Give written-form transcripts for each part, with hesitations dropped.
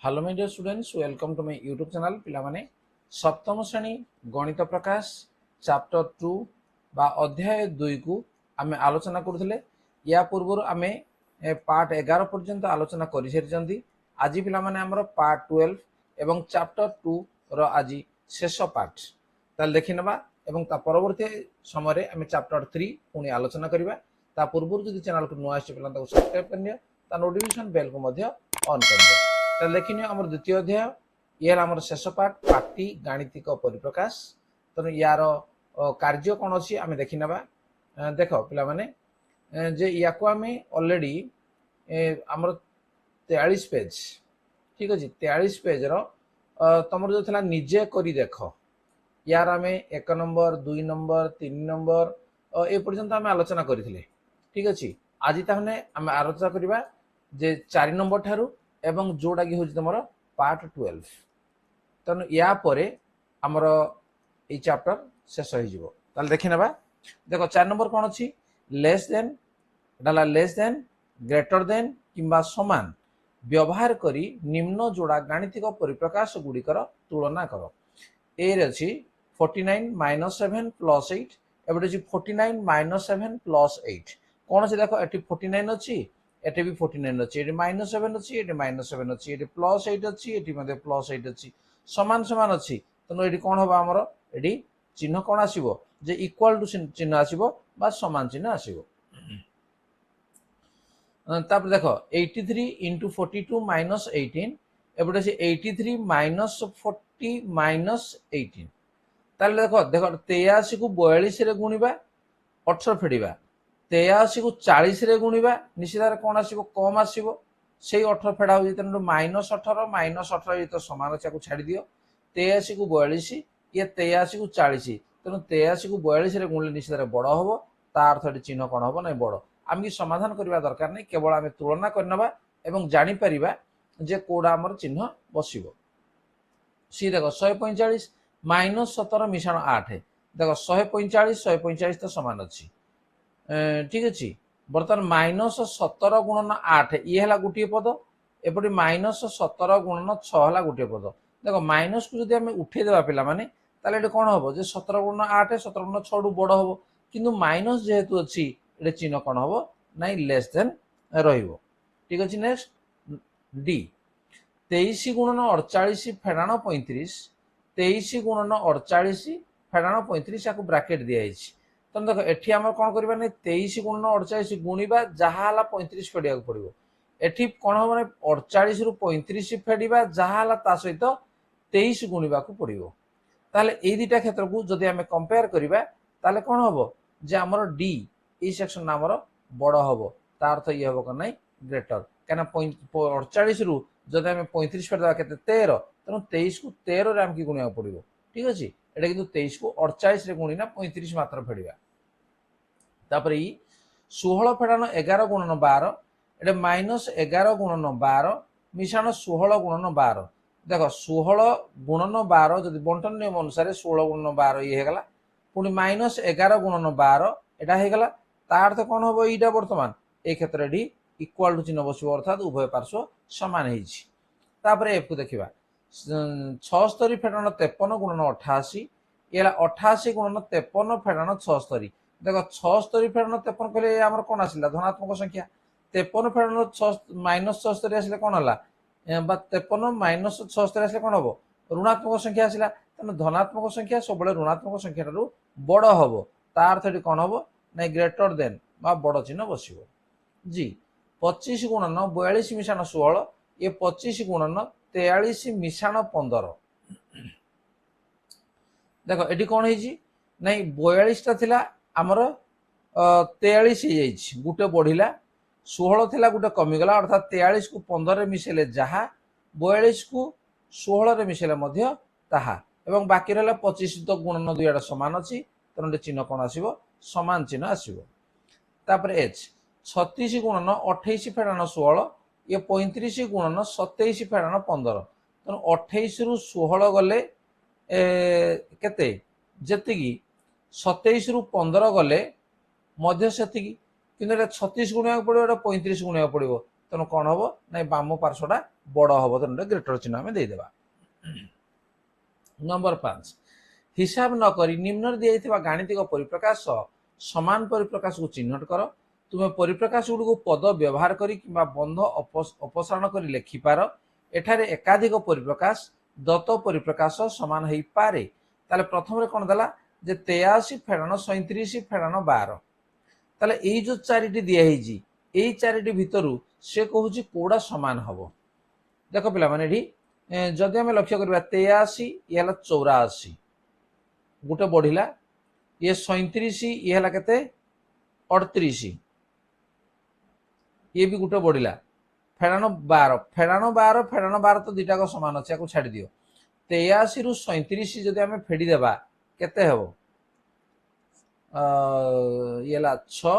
Hello my dear students, welcome to my YouTube channel. पिला माने सप्तम श्रेणी गणित प्रकाश चैप्टर 2 बा अध्याय 2 को आमे आलोचना करथले। या पूर्व आमे पार्ट 11 पर्यंत आलोचना करि सेरजंदी। आज पिला माने हमर पार्ट 12 एवं चैप्टर 2 रो आज शेष पार्ट ताल देखिनबा एवं ता परवर्ती समय रे आमे चैप्टर 3 पुनी आलोचना करिबा। ता पूर्व जदि चैनल को नुआ आसे पिला ताको सब्सक्राइब करनिया, ता नोटिफिकेशन बेल को मध्य ऑन करनिया। देखिए आम द्वितीय अध्याय ये आम शेष पाठ पाटी गाणितिक परिप्रकाश। तेणु यार कार्य कौन अच्छी आम देखी ना। देख पिला माने जे या आम अलरेडी आम 43 पेज ठीक अच्छे 43 पेज तुम जो थी निजे करी देख यार आम 1 नंबर 2 नंबर 3 नंबर ए पर्यंत आम आलोचना करथिले। ठीक अच्छे आज ताहने आम आलोचना करबा जे 4 नंबर ठारू एवं जोड़ा कि हूँ तुम पार्ट 12। तेणु या परे आमर ये चैप्टर शेष हो देखी ना। देख 4 नंबर कौन अच्छी लेस देन डाला लेस देन ग्रेटर देन किंबा समान व्यवहार करी निम्न जोड़ा गाणितिक परिप्रकाश गुड़िकर तुलना कर। ए अच्छी 49 - 7 + 8 एवं 49 - 7 + 8 कौन अच्छी देख ये 49 अच्छी एटे भी 49 अच्छी एटे -7 अच्छी एटे -7 अच्छी एटे +8 अच्छी एटी मध्ये +8 अच्छी समान समान अच्छी। तेणु ये कौन हम आमर ये चिन्ह कौन आसो जे इक्वाल टू चिन्ह आसो बा समान चिन्ह आसो। तापर देख 83 × 42 - 18 एपटे 83 - 40 - 18 ताले देख देख 83 को 42 रे गुणिबा 18 फेडिबा 83 को 40 रे गुणिबा निश्चित कौन आसो कम आसो से 18 फेड़ा हो -18 - 18 ये तो समान अच्छे को छाड़ दियो 83 को 42 ये 83 को 40 तेणु 83 को 42 रे गुणिले निश्चित बड़ हम ता अर्थ ये चिन्ह कौन हम ना बड़ आम कि समाधान करने दरकार नहीं केवल आम तुलना करनबा एवं जापर जे कौड़ा आमर चिन्ह बसब। सी देख 145 - 17 मिशाण 8 देख 145 145 तो सामान अच्छी ठीक अच्छे। बर्तमान -17 गुणन 8 ये है गोटे पद एपटे -17 गुणन 6 है गोटे पद। देख माइनस को जब आम उठेदेवा पिला माने ताले कौन हम जे 17 गुणन 8 17 गुणन 6 रु बड़ हम किंतु माइनस जेहेतु अच्छी ये चिन्ह कौन हम ना लेस देन रहिबो। ठीक अच्छे। नेक्स्ट डी 23 गुणन 48 फेड़ाण 35 23 गुणन 48 फेड़ाण 35 या ब्राकेट दिखाई। तेना देख एटी आम कौन करवा 23 गुणन 48 गुणा जहाँ 35 फेड़ा पड़ो एटी कौन हम 48 रु 35 फेड़ा जहाँ ता सहित 23 गुणा पड़ो। ताले ए दुटा क्षेत्र को जदि आम कंपेयर करवा ताले कौन हम जे आमर डी ये सेक्शन आमर बड़ हम तार अर्थ ये हम कौन ना ग्रेटर कहीं 48 रु जब आम 35 फेड़ा के 13 तेणु 23 को 13 रे आमको गुणा पड़ो। ठीक अच्छे ये कि 23 को 48 रे गुणिना 35 मात्र फेड़ा। तापर 16 फेड़ाण 11 गुणन 12 ये -11 गुणन 12 मिशाण 16 गुणन 12 देख 16 गुणन 12 जब बंटन नियम अनुसार 16 गुणन 12 ये होगा पुणी -11 गुणन 12 यहाँ होगा तार अर्थ कौन हम यहाँ बर्तमान ये क्षेत्र में इक्वाल टू चिन्ह बस अर्थात उभय पार्श्व सामान होपर एफ को देखा 76 फेड़ाण 53 गुणन 88 ये 88 गुणन 53 फेड़ाण 76 देख 76 फेड़ाण 53 कहले आमर कौन आसला धनात्मक संख्या 53 फेड़ाण -76 आसले कौन है 53 - 76 आसले कौन हम ऋणात्मक संख्या आसला तेना धनात्मक संख्या सब ऋणात्मक संख्या बड़ हम ता अर्थ ये कौन हम ना ग्रेटर देन बड़ चिन्ह बस। जी 25 गुणन 42 मिशाण 16 ये 25 गुणन 43 मिशाण 15 देख ये कौन है 42 टा थिला आमर 43 गोटे बढ़ला 16 थिला गोटे कमिगला अर्थात 43 को 15 मिसेले जहा 42 को 16 रे मिसेले मध्य ताहा एवं बाकी रहा 25 तो गुणन दुईटा सामान अच्छी तेणु चिन्ह कौन आसो सामान चिन्ह आसो। तापर एच 36 गुणन 28 फेड़ाण 16 ये 35 गुणन 27 फेड़ाण 15 तेणु 28 रु 16 गले केते जेतिकी 27 रु 15 गले मध्य से कि 36 गुणा पड़ो 35 गुणा पड़ो तेणु कौन हम ना बाम पार्श्वटा बड़ हम तेणु ग्रेटर चिन्ह आम देदेबा। नंबर 5 हिसाब न करी निम्न दिया गाणितिक परिप्रकाश समान परिप्रकाश को चिन्हट कर। तुम्हें परिप्रकाश गुड़ पद व्यवहार करी कि बंध अपसारण कर लिखिपार। एठारे एकाधिक परिप्रकाश दत्त परिप्रकाश समान हो पारे। ताले प्रथम कौन देला जे 83 फेड़ान 37 फेड़ान 12 ताले यही जो चारिटी दिखाई यही चारिटी भितर से कहूँ कौड़ा समान हम। देख पिला माने जदि आम लक्ष्य करवा 83 ये 84 गोटे बढ़ला ये 37 ये के 38 ये भी गोटे बढ़ला फेड़ान 12 फेड़ान 12 तो दुटाक सामान अच्छे या छाड़ दियो 83 रु 37 जदि आम फेड़ीदेवा केते हम ये 6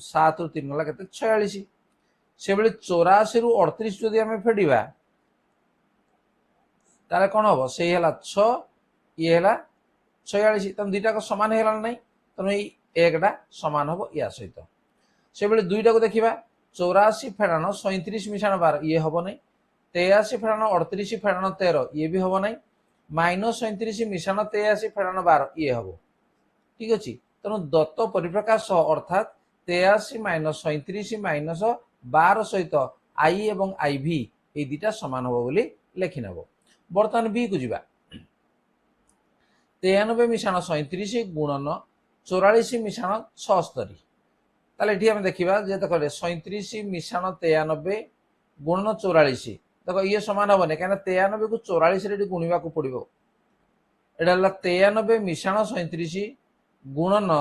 7 रु 3 गला के 46 से बेले 84 रु 38 जदि आम फेड़ा ताले कौन हम से 6 ये 46 तुम दुटाक सामान है ना तेणु एकटा सामान हम या सहित से बेले दुईटा को देखा 84 फेड़ान 37 मिशाण 12 ये हम नहीं 83 फेड़ान 38 फेड़ान 13 ये भी हम नहीं माइनस 37 मिशाण 83 फेड़ान 12 ये हम ठीक अच्छे। तेणु दत्त परिप्रकाश अर्थात 83 माइनस 37 माइनस 12 सहित आई एवं आई भी ये दुटा सामान हम बोली लिखि नब। बर्तमान बी को जीवा 93 मिशाण 37 गुणन 44 मिशाण 76 ताले ये आम देखा जे देख 37 मिशाण 93 गुणन 44 देख ये सामान हम नहीं कहीं 93 को 44 गुणवा को पड़ो एटा 93 मिशाण 37 गुणन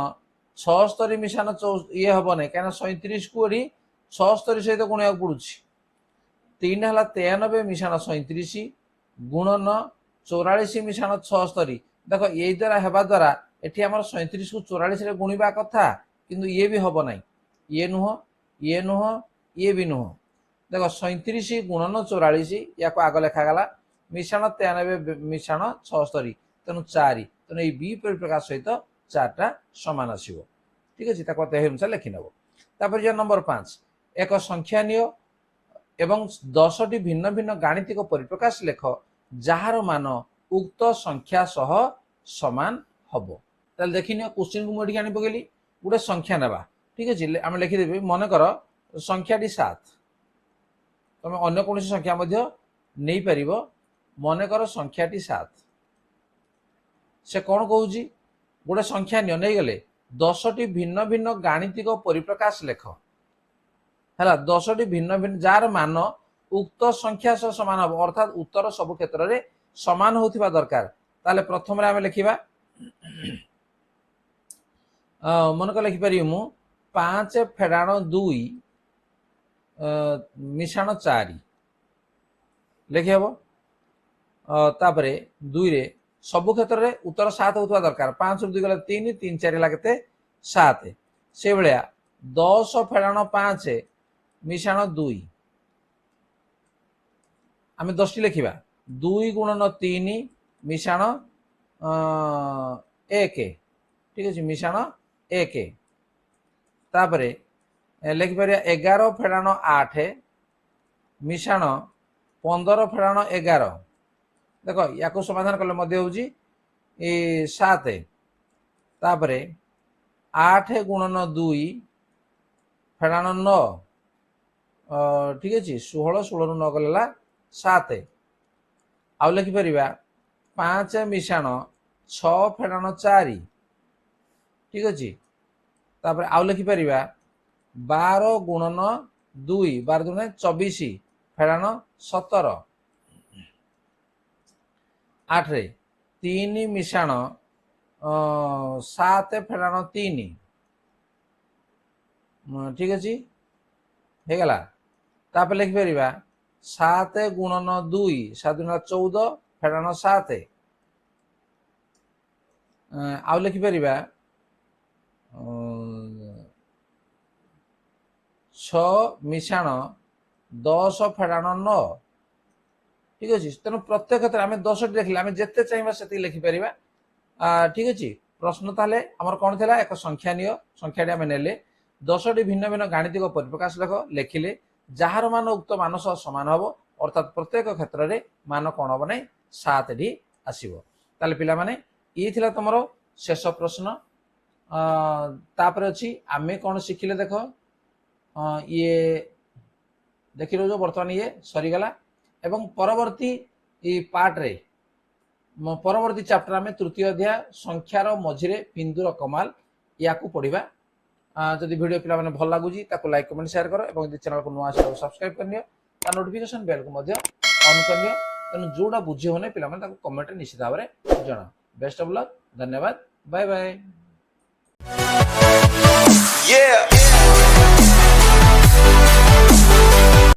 76 मिशाण ये हम नहीं कहीं 37 को ये 76 सहित गुणा पड़ू 3 है 93 मिशाण 37 गुणन 44 मिशाण 76 देख ये द्वारा हेबा द्वारा एटी आम 37 को 44 गुणवा कथा किंतु ये भी हम ना ये नुह ये भी नुह देख 37 गुणन 44 या आग लिखागला मिशाण 93 मिशाण 76 तेणु 4 तेणु ये बी परिप्रकाश सहित 4टा सामान आसो ठीक अच्छे अनुसार लिखि नब। तापर नंबर 5 एक संख्या नियो एवं 10टी भिन्न भिन्न गाणितिक परिप्रकाश लेख जार मान उक्त संख्या सह समान हम। ताल देखी नियो क्वेश्चन को मुझे आनी पकईली गोटे संख्या नेबा ठीक अच्छे आम लिखिदेवी मन कर संख्याटी 7 तुम अन्य कौन संख्या नहीं पार मन कर संख्याटी 7 से कौन कहूँ गोटे संख्या नहीं गले 10टी भिन्न भिन्न गाणितिक परिप्रकाश लेख है 10टी भिन्न भिन्न जार मान उक्त संख्या सह समान हम अर्थात उत्तर सब क्षेत्र में समान होथिबा दरकार। ताले प्रथम आम लिखा मन को लिखिपर मु 5 फेड़ाण 2 मिशाण 4 लिखि हम तापर 2 रे सबु क्षेत्र में उत्तर 7 होता दरकार 5 रु 2 गला 3 3 4 गला के 7 से भाया 10 फेड़ाण 5 मिशाण 2 आम 10टी लिखा 2 गुणन 3 मिशाण 1 ठीक अच्छे मिशाण 1 तापर लिखिपर 11 फेड़ाण 8 मिशाण 15 फेड़ाण 11 देख या समाधान कले हूँ 7 तापर 8 गुणन 2 फेड़ाण 9 ठीक अच्छे 16 16 रु 9 गला 7 आउ लिखिपर 5 मिशाण 6 फेड़ाण 4 ठीक अच्छे तापर आउ लिखिपर 12 गुणन 2 12 दुने 24 फेड़ाण 17 8 रे 3 मिशाण 7 फेड़ाण 3 ठीक अच्छे हो गला तापर लिखिपर 7 गुणन 2 7 दुना 14 फेड़ाण 7 आउ लिखिपर 6 मिशाण 10 फेड़ाण 9 ठीक अच्छे तेणु प्रत्येक क्षेत्र में 10टी लिखिले आम जिते चाहिए से लिखिपर ठीक अच्छे। प्रश्न ताले आमर कौन थी एक संख्या नियो संख्याटी आम ने 10टी भिन्न भिन्न गाणितिक परिप्रकाश लेख लिखिले जार मान उक्त मान सह समान हम अर्थात प्रत्येक क्षेत्र में मान कौन हम ना 7 डी आसीबो। ताले पिला माने ये थिला तमरो शेष प्रश्न। तापर अछि आमे कौन शिखिले देख ये देखि रो जो वर्तमान ये सरीगला एवं परवर्ती पार्ट रे परवर्ती चैप्टर में तृतीय अध्याय संख्यार मझिरे बिंदुर कमाल या पढ़ा। जदि वीडियो पिला माने भल लागुजी ताको लाइक कमेंट शेयर करो एवं यदि चैनल को नुआ आसे सब्सक्राइब कर लियो ता नोटिफिकेशन बेल को मध्य ऑन कर लियो तेनु जोडा बुझी होने पिला माने ताको कमेंट निश्चित भाव में जणा। बेस्ट ऑफ लक, धन्यवाद, बाय बाय।